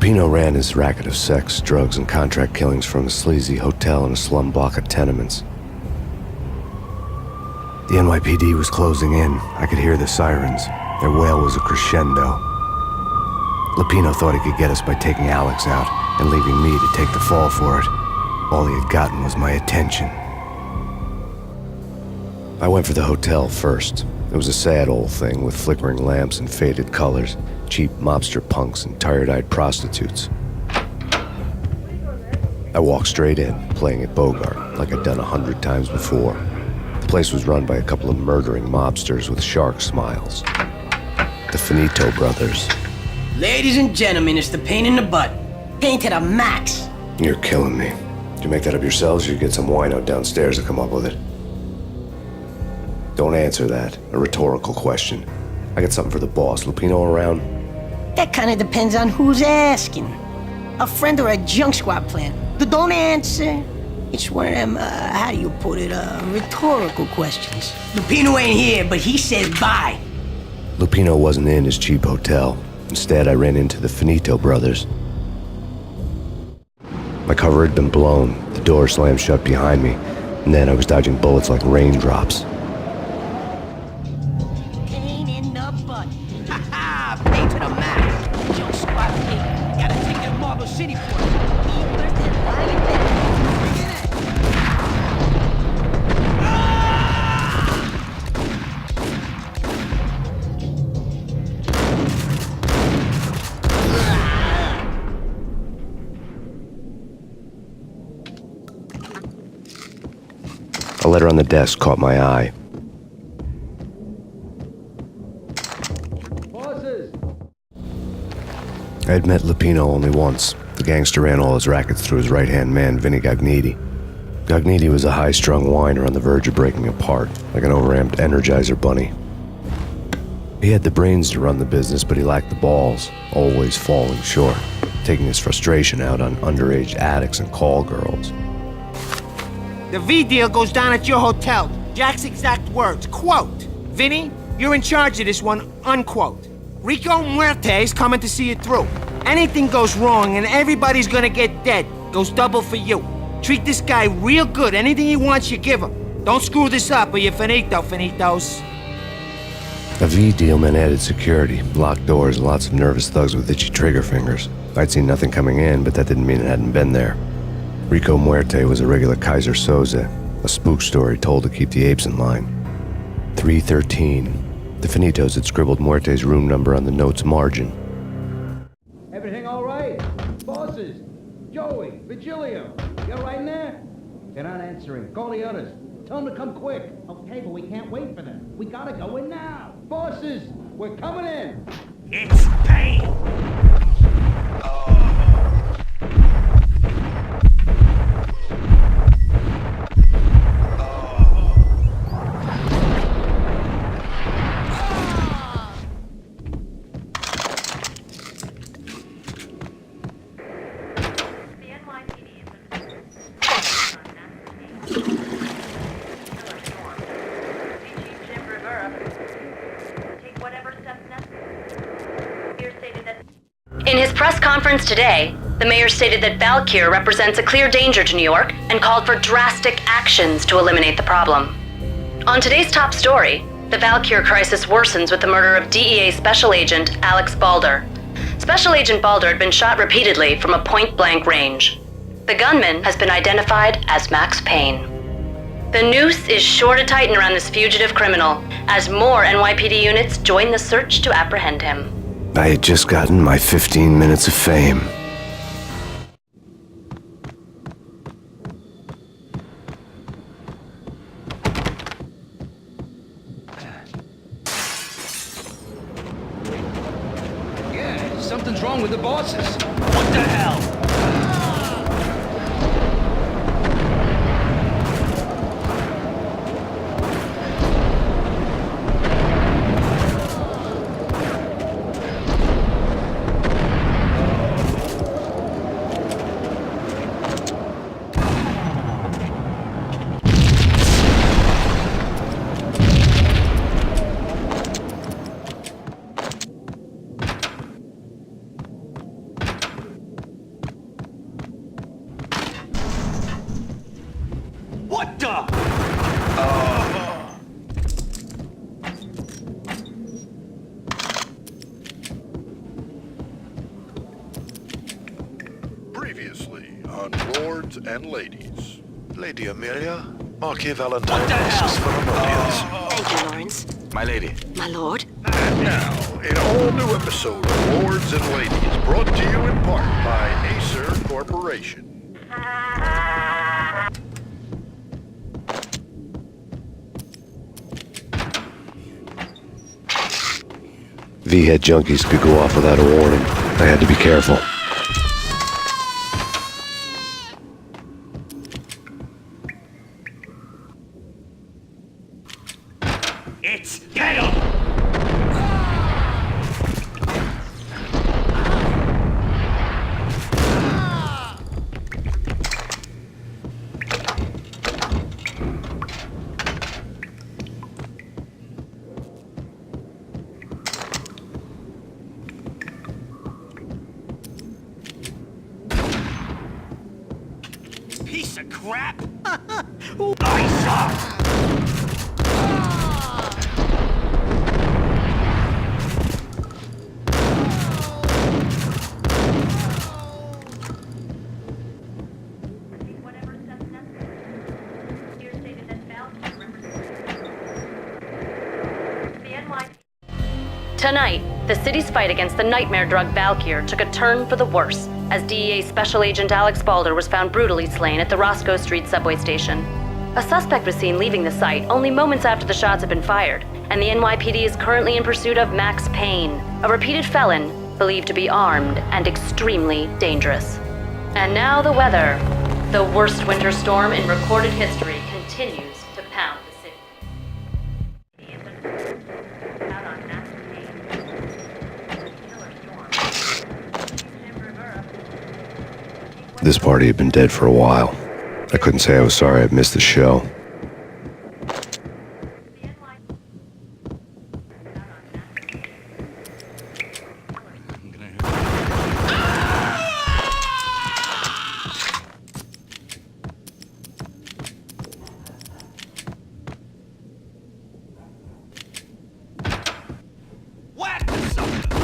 Lupino ran his racket of sex, drugs, and contract killings from a sleazy hotel in a slum block of tenements. The NYPD was closing in. I could hear the sirens. Their wail was a crescendo. Lupino thought he could get us by taking Alex out and leaving me to take the fall for it. All he had gotten was my attention. I went for the hotel first. It was a sad old thing with flickering lamps and faded colors, cheap mobster punks and tired-eyed prostitutes. I walked straight in, playing at Bogart, like I'd done 100 times before. The place was run by a couple of murdering mobsters with shark smiles. The Finito brothers. Ladies and gentlemen, it's the pain in the butt. Pain to the max. You're killing me. Did you make that up yourselves, or you get some wino downstairs to come up with it? Don't answer that. A rhetorical question. I got something for the boss. Lupino around? That kind of depends on who's asking. A friend or a junk squad plan. Don't answer. It's one of them, how do you put it, rhetorical questions. Lupino ain't here, but he says bye. Lupino wasn't in his cheap hotel. Instead, I ran into the Finito brothers. My cover had been blown. The door slammed shut behind me. And then I was dodging bullets like raindrops. Pain in the butt. Ha ha! Pain to the max. Junk squad pig. Gotta take it to Marble City for it. A letter on the desk caught my eye. Bosses! I had met Lupino only once. The gangster ran all his rackets through his right-hand man, Vinny Gagniti. Gagniti was a high-strung whiner on the verge of breaking apart, like an overamped Energizer bunny. He had the brains to run the business, but he lacked the balls, always falling short, taking his frustration out on underage addicts and call girls. The V deal goes down at your hotel. Jack's exact words, quote, "Vinny, you're in charge of this one," unquote. Rico Muerte's coming to see it through. Anything goes wrong and everybody's gonna get dead. Goes double for you. Treat this guy real good. Anything he wants, you give him. Don't screw this up or you're finito, finitos. A V deal meant added security, locked doors, and lots of nervous thugs with itchy trigger fingers. I'd seen nothing coming in, but that didn't mean it hadn't been there. Rico Muerte was a regular Kaiser Soze, a spook story told to keep the apes in line. 313. The Finitos had scribbled Muerte's room number on the note's margin. Everything all right? Bosses? Joey? Vigilio? You all right in there? They're not answering. Call the others. Tell them to come quick. Okay, but we can't wait for them. We gotta go in now. Bosses, we're coming in. It's pain. In his press conference today, the mayor stated that Valkyr represents a clear danger to New York and called for drastic actions to eliminate the problem. On today's top story, the Valkyr crisis worsens with the murder of DEA Special Agent Alex Balder. Special Agent Balder had been shot repeatedly from a point-blank range. The gunman has been identified as Max Payne. The noose is sure to tighten around this fugitive criminal as more NYPD units join the search to apprehend him. I had just gotten my 15 minutes of fame. Yeah, something's wrong with the bosses. What the hell? lords and ladies. Lady Amelia, Marquis Valentine asks for emotions. Thank you, Lawrence. My lady. My lord. And now, an all-new episode of Lords and Ladies, brought to you in part by Acer Corporation. V-head junkies could go off without a warning. I had to be careful. It's ghetto! Piece of crap! I suck! Tonight, the city's fight against the nightmare drug Valkyr took a turn for the worse, as DEA Special Agent Alex Balder was found brutally slain at the Roscoe Street subway station. A suspect was seen leaving the site only moments after the shots had been fired, and the NYPD is currently in pursuit of Max Payne, a repeated felon believed to be armed and extremely dangerous. And now the weather. The worst winter storm in recorded history continues to pound the city. Out on Max Payne. Killer storm. This party had been dead for a while. I couldn't say I was sorry I'd missed the show. Whack the sucker!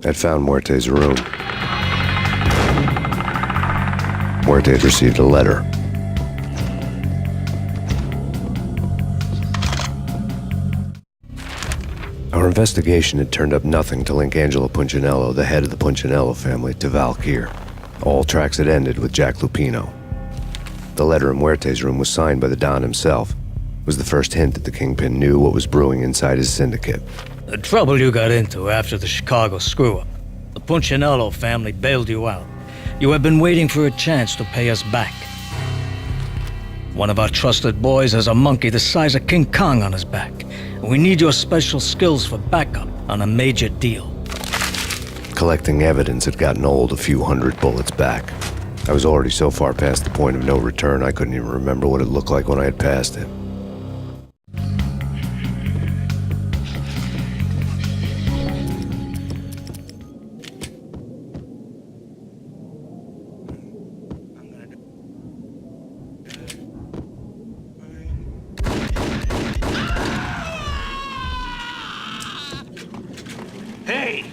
I'd found Muerte's room. Muerte had received a letter. Our investigation had turned up nothing to link Angelo Punchinello, the head of the Punchinello family, to Valkyr. All tracks had ended with Jack Lupino. The letter in Muerte's room was signed by the Don himself. It was the first hint that the Kingpin knew what was brewing inside his syndicate. The trouble you got into after the Chicago screw-up. The Punchinello family bailed you out. You have been waiting for a chance to pay us back. One of our trusted boys has a monkey the size of King Kong on his back. And we need your special skills for backup on a major deal. Collecting evidence had gotten old a few hundred bullets back. I was already so far past the point of no return I couldn't even remember what it looked like when I had passed it. Hey!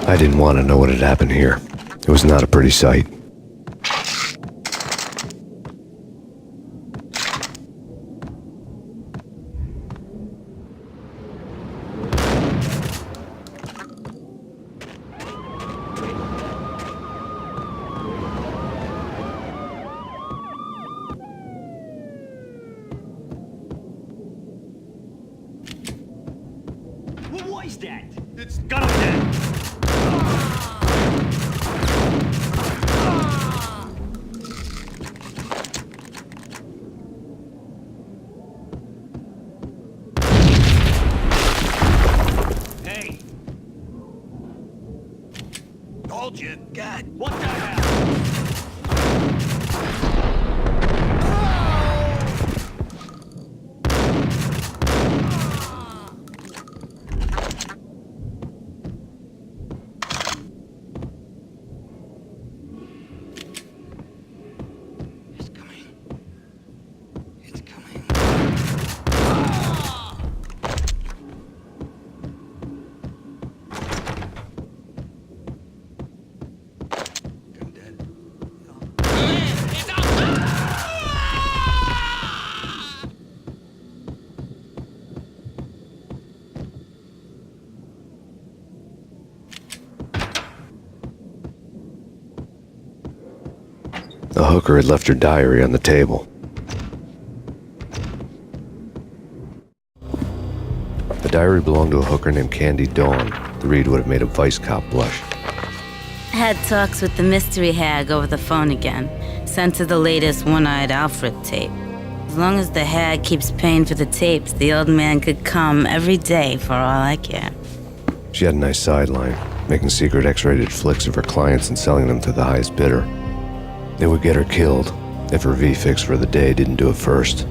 I didn't want to know what had happened here. It was not a pretty sight. dead. It's gonna be dead. Hey. Told you. God. What the hell? It's coming. It's coming. I'm dead. The hooker had left her diary on the table. The diary belonged to a hooker named Candy Dawn. The read would have made a vice cop blush. Had talks with the mystery hag over the phone again. Sent her the latest One-Eyed Alfred tape. As long as the hag keeps paying for the tapes, the old man could come every day for all I care. She had a nice sideline, making secret X-rated flicks of her clients and selling them to the highest bidder. It would get her killed if her V-fix for the day didn't do it first.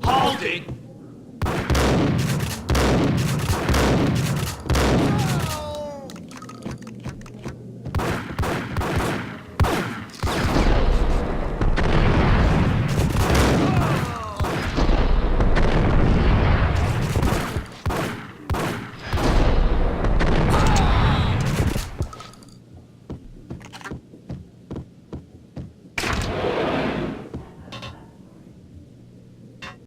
Hold it!